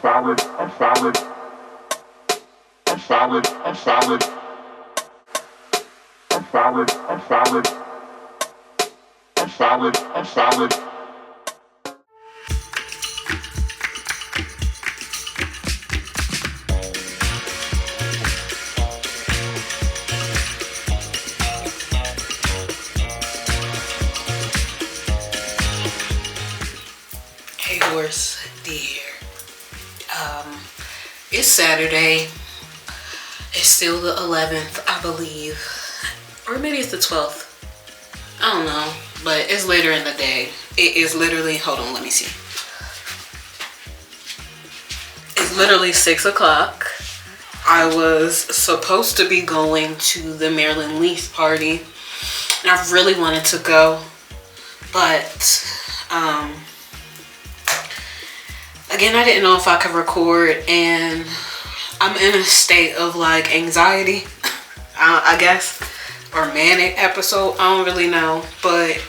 solid, I'm solid, I'm solid, I'm solid, I'm solid, I'm solid, I'm solid, I'm solid. Hey, Whores Dee Here. It's Saturday. It's still the 11th, I believe. Or maybe it's the 12th. I don't know. But it's later in the day. It is literally, hold on, let me see. It's literally 6 o'clock. I was supposed to be going to the Maryland Leaf party. And I really wanted to go. But, again, I didn't know if I could record, and I'm in a state of like anxiety, I guess, or manic episode. I don't really know, but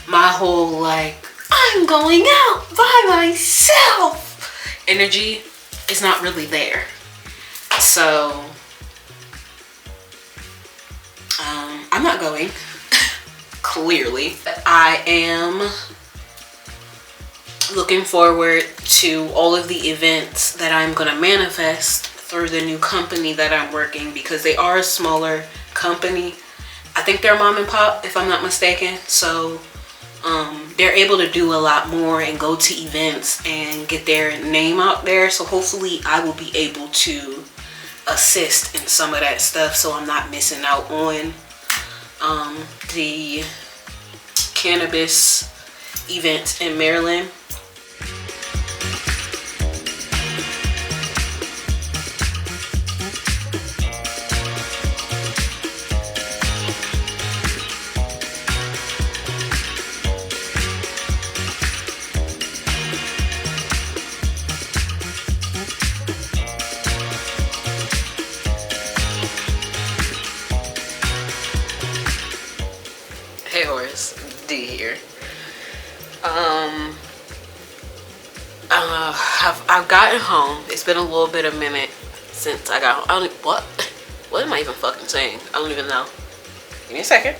my whole like, I'm going out by myself energy is not really there. So, I'm not going, clearly. I am looking forward to all of the events that I'm gonna manifest through the new company that I'm working, because they are a smaller company. I think they're mom and pop, if I'm not mistaken. So they're able to do a lot more and go to events and get their name out there. So hopefully I will be able to assist in some of that stuff, so I'm not missing out on the cannabis events in Maryland. Hey, Whores Dee here. I've gotten home. It's been a little bit of a minute since I got home. What am I even fucking saying? I don't even know. Give me a second.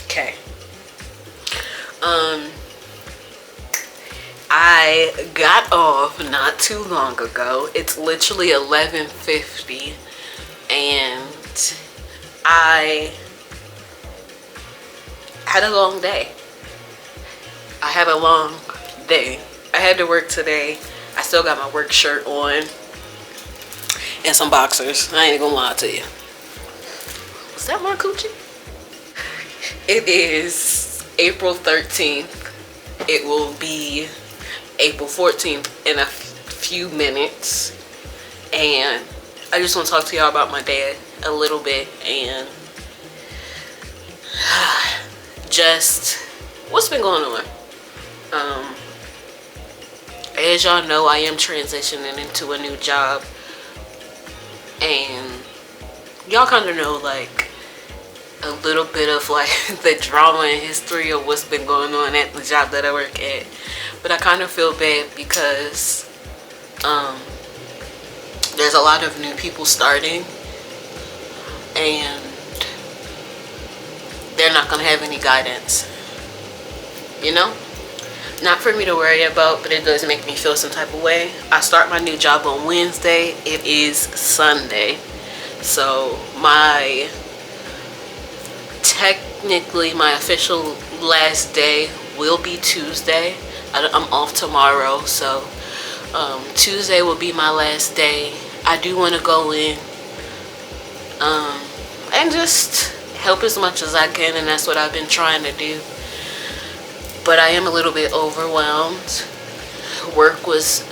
Okay. I got off not too long ago. It's literally 11:50, and I had a long day. I had a long day. I had to work today. I still got my work shirt on and some boxers. I ain't gonna lie to you. Was that my coochie? It is April 13th. It will be April 14th in a few minutes. And I just want to talk to y'all about my dad a little bit, and just what's been going on. As y'all know, I am transitioning into a new job, and y'all kind of know like a little bit of like the drama and history of what's been going on at the job that I work at. But I kind of feel bad because there's a lot of new people starting, and they're not gonna have any guidance, you know? Not for me to worry about, but it does make me feel some type of way. I start my new job on Wednesday. It is Sunday, so technically my official last day will be Tuesday. I'm off tomorrow, so Tuesday will be my last day. I do want to go in and just help as much as I can, and that's what I've been trying to do. But I am a little bit overwhelmed. Work was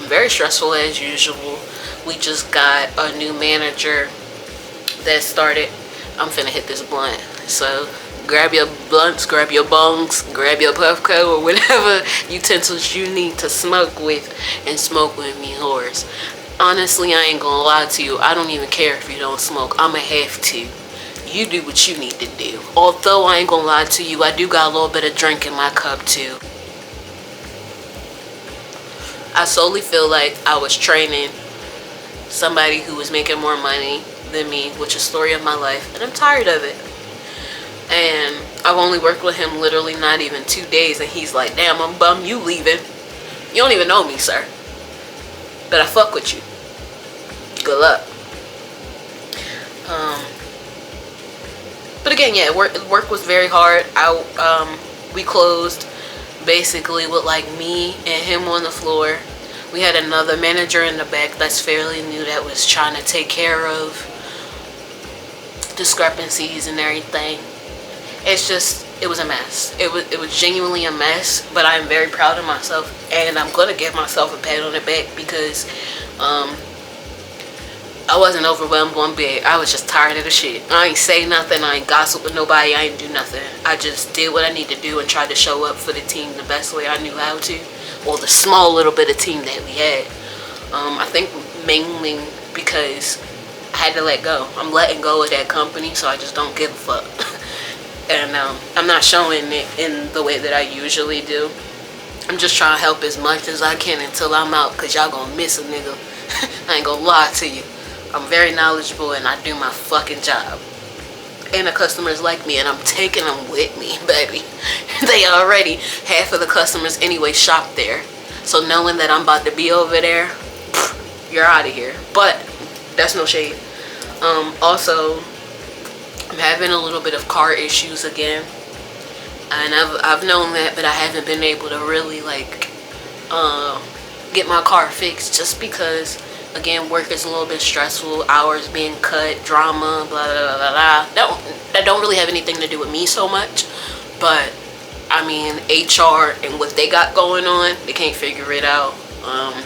very stressful as usual. We just got a new manager that started. I'm finna hit this blunt, so grab your blunts, grab your bongs, grab your Apothoe, or whatever utensils you need to smoke with, and smoke with me, whores. Honestly, I ain't gonna lie to you. I don't even care if you don't smoke. I'ma have to. You do what you need to do. Although I ain't gonna lie to you, I do got a little bit of drink in my cup too. I solely feel like I was training somebody who was making more money than me, which is the story of my life, and I'm tired of it. And I've only worked with him literally not even 2 days, and he's like, damn, I'm bummed you leaving. You don't even know me, sir, but I fuck with you. Good luck. But again, yeah, work was very hard. We closed basically with like me and him on the floor. We had another manager in the back that's fairly new that was trying to take care of discrepancies and everything. It was a mess. It was genuinely a mess, but I'm very proud of myself, and I'm gonna give myself a pat on the back because I wasn't overwhelmed one bit. I was just tired of the shit. I ain't say nothing. I ain't gossip with nobody. I ain't do nothing. I just did what I need to do and tried to show up for the team the best way I knew how to, or the small little bit of team that we had. I think mainly because I had to let go. I'm letting go of that company, so I just don't give a fuck. And I'm not showing it in the way that I usually do. I'm just trying to help as much as I can until I'm out, because y'all gonna miss a nigga. I ain't gonna lie to you. I'm very knowledgeable and I do my fucking job. And the customers like me, and I'm taking them with me, baby. They already, half of the customers anyway shop there. So knowing that I'm about to be over there, you're out of here. But that's no shade. Also, I'm having a little bit of car issues again. And I've known that, but I haven't been able to really like get my car fixed, just because again, work is a little bit stressful, hours being cut, drama, blah blah blah blah. That don't really have anything to do with me so much, but I mean HR and what they got going on, they can't figure it out. I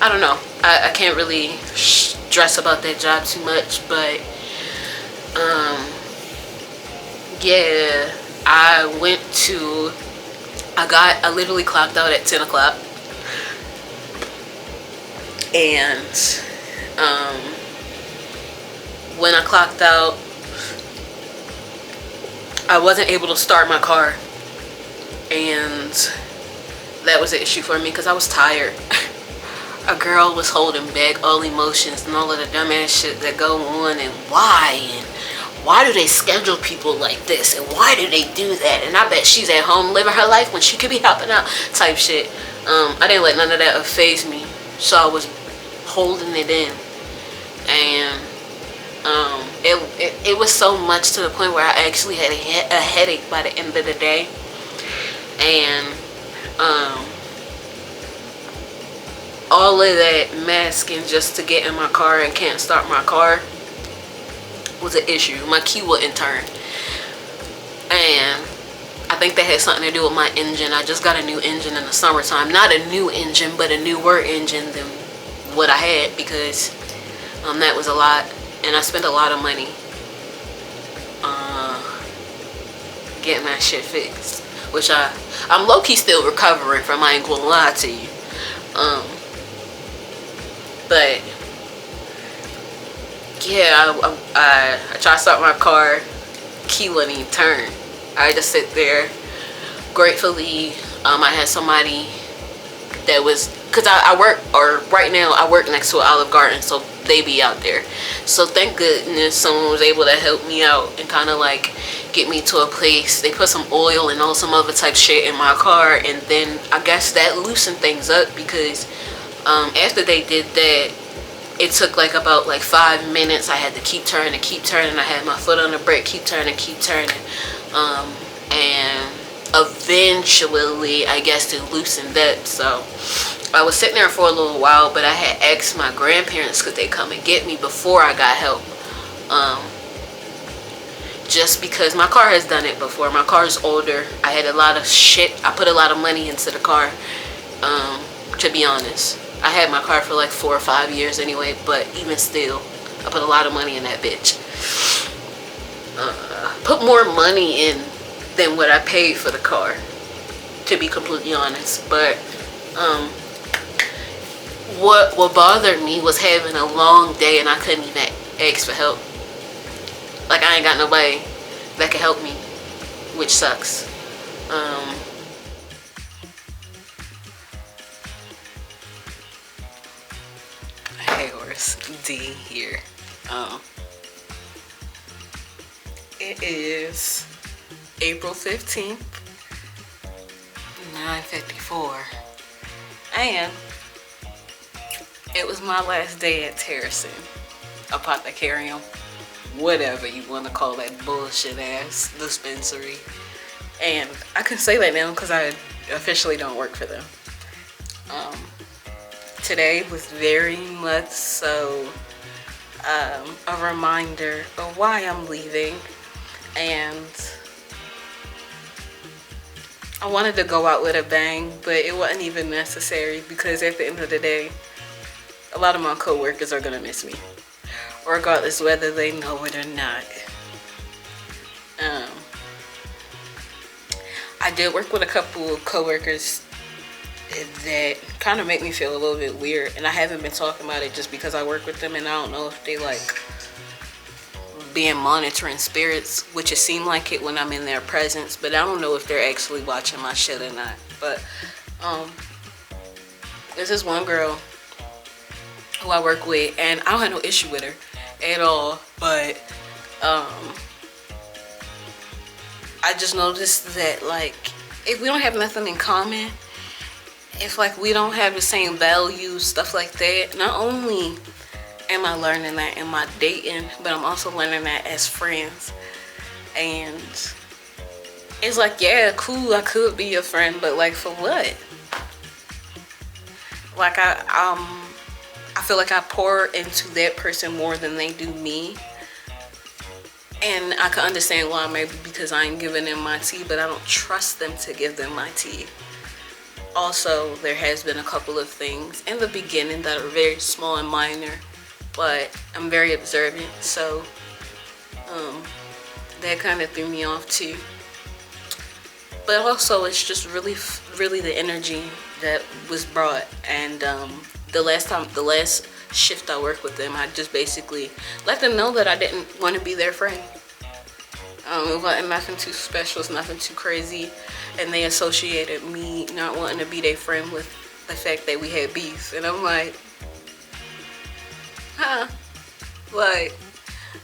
don't know. I can't really stress about that job too much, but yeah, I literally clocked out at 10 o'clock. And when I clocked out, I wasn't able to start my car, and that was an issue for me because I was tired. A girl was holding back all emotions and all of the dumbass shit that go on, and why do they schedule people like this, and why do they do that, and I bet she's at home living her life when she could be helping out type shit. I didn't let none of that faze me, so I was holding it in, and it was so much to the point where I actually had a headache by the end of the day. And all of that masking just to get in my car and can't start my car was an issue. My key wouldn't turn, and I think that had something to do with my engine. I just got a new engine in the summertime. Not a new engine, but a newer engine than what I had, because that was a lot, and I spent a lot of money getting that shit fixed, which I'm low-key still recovering from. I ain't gonna lie to you. But yeah, I tried to start my car, key wouldn't even turn. I just sit there. Gratefully, I had somebody that was, because right now I work next to an Olive Garden, so they be out there. So thank goodness someone was able to help me out and kind of like get me to a place. They put some oil and all some other type shit in my car, and then I guess that loosened things up, because after they did that, it took like about 5 minutes. I had to keep turning. I had my foot on the brake, keep turning. And eventually, I guess it loosened up. So I was sitting there for a little while, but I had asked my grandparents could they come and get me before I got help. Just because my car has done it before. My car is older. I had a lot of shit. I put a lot of money into the car, to be honest. I had my car for 4 or 5 years anyway, but even still, I put a lot of money in that bitch. Put more money in than what I paid for the car, to be completely honest. But what bothered me was having a long day and I couldn't even ask for help. I ain't got nobody that can help me, which sucks. Whores Dee Here. It is April 15th, 9:54, and it was my last day at Terracin, Apothecarium, whatever you want to call that bullshit ass dispensary. And I can say that now because I officially don't work for them. Today was very much so a reminder of why I'm leaving, and I wanted to go out with a bang, but it wasn't even necessary because at the end of the day, a lot of my coworkers are gonna miss me, regardless whether they know it or not. I did work with a couple of coworkers that kind of make me feel a little bit weird, and I haven't been talking about it just because I work with them, and I don't know if they like being monitoring spirits, which it seemed like it when I'm in their presence, but I don't know if they're actually watching my shit or not. But there's this one girl who I work with, and I don't have no issue with her at all, but I just noticed that like if we don't have nothing in common, if like we don't have the same values, stuff like that, not only am I learning that in my dating, but I'm also learning that as friends. And it's like, yeah, cool, I could be your friend, but like for what? Like I feel like I pour into that person more than they do me. And I can understand why, maybe because I ain't giving them my tea, but I don't trust them to give them my tea. Also, there has been a couple of things in the beginning that are very small and minor, but I'm very observant, so that kind of threw me off too. But also, it's just really the energy that was brought. And the last shift I worked with them, I just basically let them know that I didn't want to be their friend. It wasn't nothing too special, it's nothing too crazy, and they associated me not wanting to be their friend with the fact that we had beef. And I'm like, like,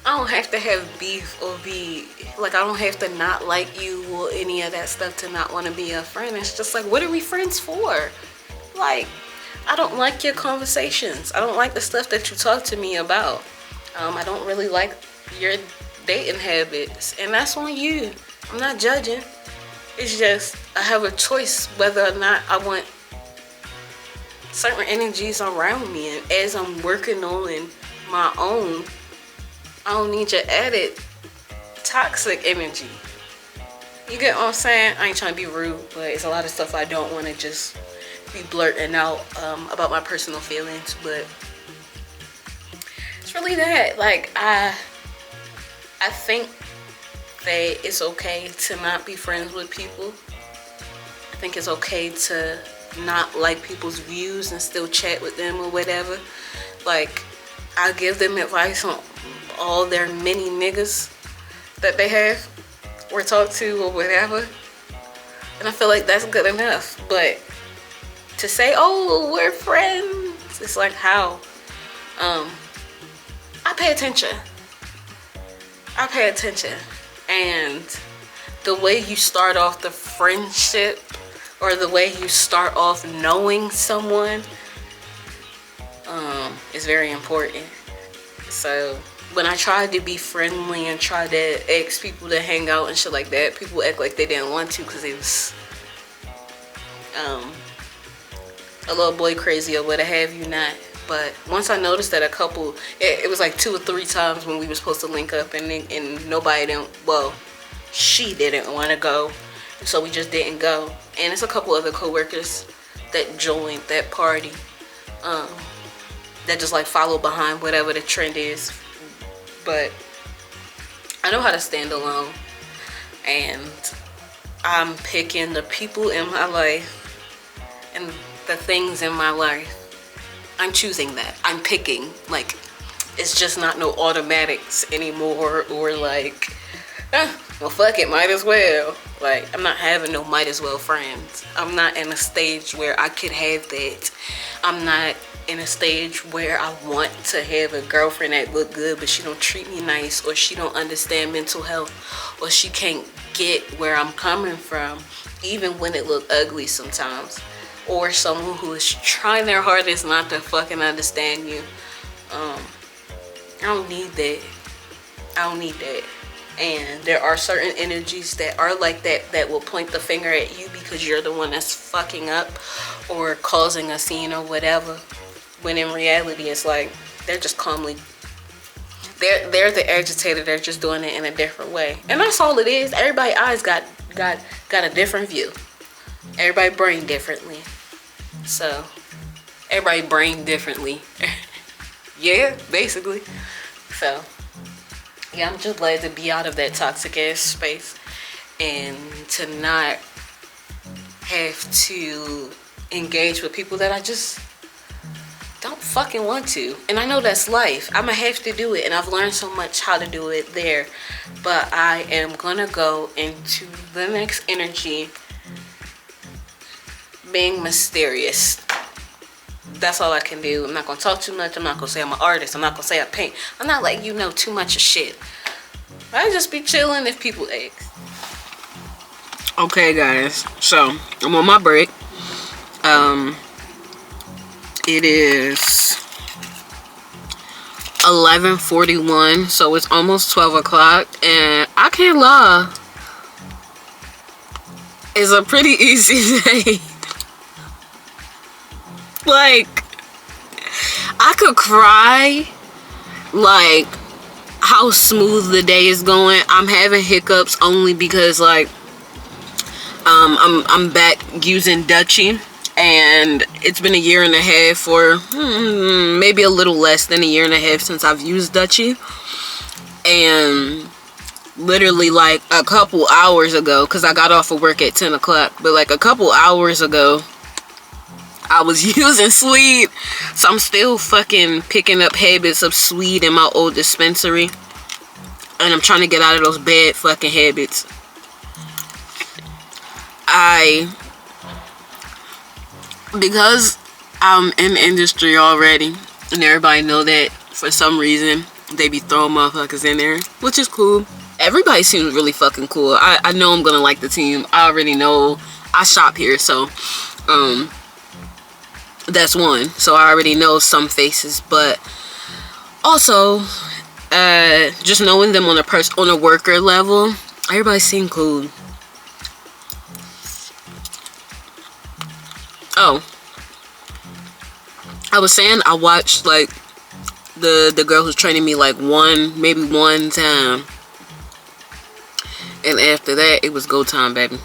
I don't have to have beef or be like, I don't have to not like you or any of that stuff to not want to be a friend. It's just like, what are we friends for? Like, I don't like your conversations. I don't like the stuff that you talk to me about. I don't really like your dating habits, and that's on you. I'm not judging. It's just I have a choice whether or not I want certain energies around me, and as I'm working on my own, I don't need your added toxic energy. You get what I'm saying? I ain't trying to be rude, but it's a lot of stuff I don't want to just be blurting out about my personal feelings. But it's really that, like, I think that it's okay to not be friends with people. I think it's okay to not like people's views and still chat with them or whatever. Like, I give them advice on all their many niggas that they have or talk to or whatever, and I feel like that's good enough. But to say, oh, we're friends, it's like, how? I pay attention. And the way you start off the friendship, or the way you start off knowing someone, is very important. So when I tried to be friendly and try to ask people to hang out and shit like that, people act like they didn't want to because it was a little boy crazy or what have you not. But once I noticed that a couple, it was like 2 or 3 times when we were supposed to link up, and nobody didn't, well, she didn't want to go, so we just didn't go. And it's a couple other coworkers that joined that party, that just like follow behind whatever the trend is. But I know how to stand alone, and I'm picking the people in my life and the things in my life. I'm choosing that. I'm picking. Like, it's just not no automatics anymore, or like, well, fuck it, might as well. Like, I'm not having no might as well friends. I'm not in a stage where I could have that. I'm not in a stage where I want to have a girlfriend that look good, but she don't treat me nice, or she don't understand mental health, or she can't get where I'm coming from, even when it look ugly sometimes. Or someone who is trying their hardest not to fucking understand you. I don't need that. I don't need that. And there are certain energies that are like that will point the finger at you because you're the one that's fucking up or causing a scene or whatever. When in reality, it's like they're just calmly, they're the agitator. They're just doing it in a different way, and that's all it is. Everybody's eyes got a different view. Everybody brain differently, so everybody brain differently. Yeah, basically. So yeah, I'm just glad to be out of that toxic ass space and to not have to engage with people that I just don't fucking want to. And I know that's life. I'm gonna have to do it, and I've learned so much how to do it there. But I am gonna go into the next energy being mysterious. That's all I can do. I'm not gonna talk too much. I'm not gonna say I'm an artist. I'm not gonna say I paint. I'm not like you know too much of shit. I just be chilling if people ask. Okay, guys. So I'm on my break. It is 11:41, so it's almost 12 o'clock, and I can't lie, it's a pretty easy day. Like, I could cry, like, how smooth the day is going. I'm having hiccups only because, like, I'm back using Dutchie. And it's been a year and a half, or maybe a little less than a year and a half since I've used Dutchie. And literally like a couple hours ago, because I got off of work at 10 o'clock, but like a couple hours ago, I was using Sweet. So I'm still fucking picking up habits of Sweet in my old dispensary. And I'm trying to get out of those bad fucking habits. Because I'm in the industry already, and everybody know that for some reason they be throwing motherfuckers in there, which is cool. Everybody seems really fucking cool. I know I'm gonna like the team. I already know. I shop here, so that's one. So I already know some faces, but also just knowing them on a worker level, everybody seem cool. Oh, I was saying I watched like the girl who's training me like maybe one time, and after that it was go time, baby.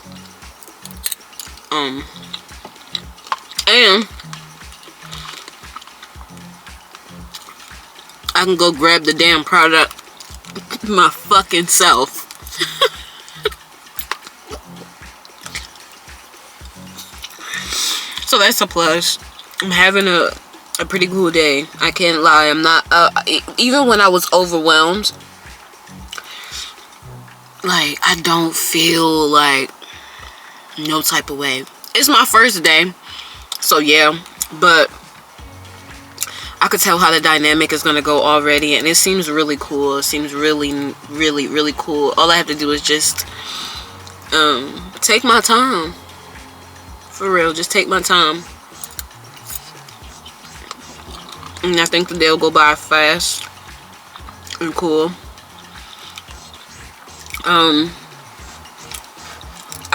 And I can go grab the damn product my fucking self. So that's a plus. I'm having a pretty cool day. I can't lie. I'm not, even when I was overwhelmed, like, I don't feel like no type of way. It's my first day, so yeah, but I could tell how the dynamic is gonna go already, and it seems really cool. It seems really, really, really cool. All I have to do is just take my time. For real, just take my time. And I think the day will go by fast and cool. I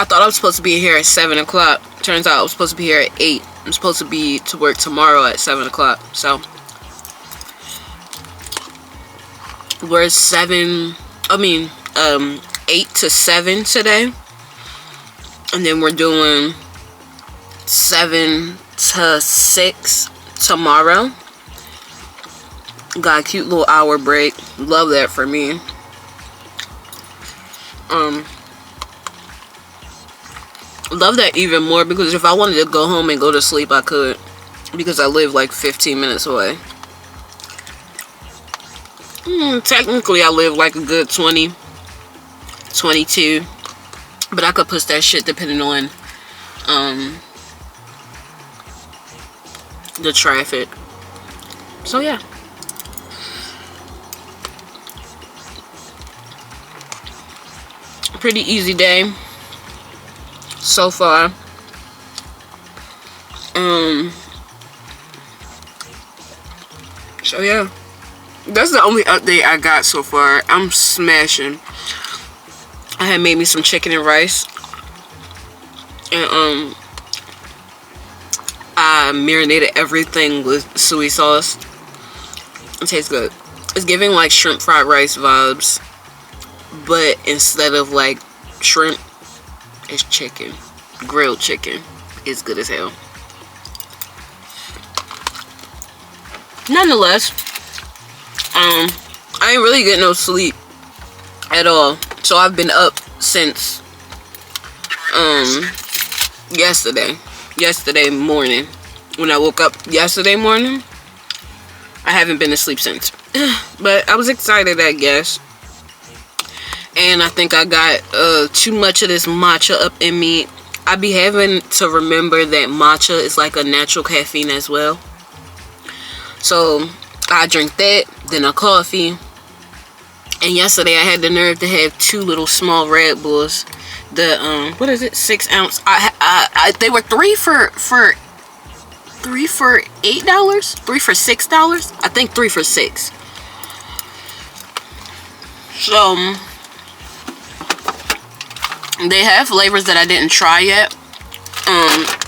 thought I was supposed to be here at 7 o'clock. Turns out I was supposed to be here at 8. I'm supposed to be to work tomorrow at 7 o'clock. So we're 8 to 7 today. And then we're doing 7 to 6 tomorrow. Got a cute little hour break. Love that for me. Love that even more, because if I wanted to go home and go to sleep, I could, because I live like 15 minutes away. Technically I live like a good 20, 22. But I could push that shit depending on the traffic. So yeah. Pretty easy day so far. So yeah, that's the only update I got so far. I'm smashing. I had made me some chicken and rice, and I marinated everything with soy sauce. It tastes good. It's giving like shrimp fried rice vibes, but instead of like shrimp, it's chicken. Grilled chicken. It's good as hell. Nonetheless, I ain't really getting no sleep at all. So I've been up since yesterday morning. When I woke up yesterday morning, I haven't been asleep since. But I was excited, I guess. And I think I got too much of this matcha up in me. I be having to remember that matcha is like a natural caffeine as well. So I drink that, then a coffee. And yesterday I had the nerve to have 2 little small Red Bulls. The what is it? 6 ounce. They were 3 for $8, 3 for $6. I think 3 for $6. So they have flavors that I didn't try yet.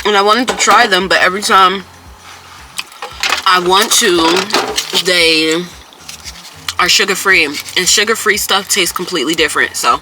And I wanted to try them, but every time I want to, they are sugar-free. And sugar-free stuff tastes completely different. So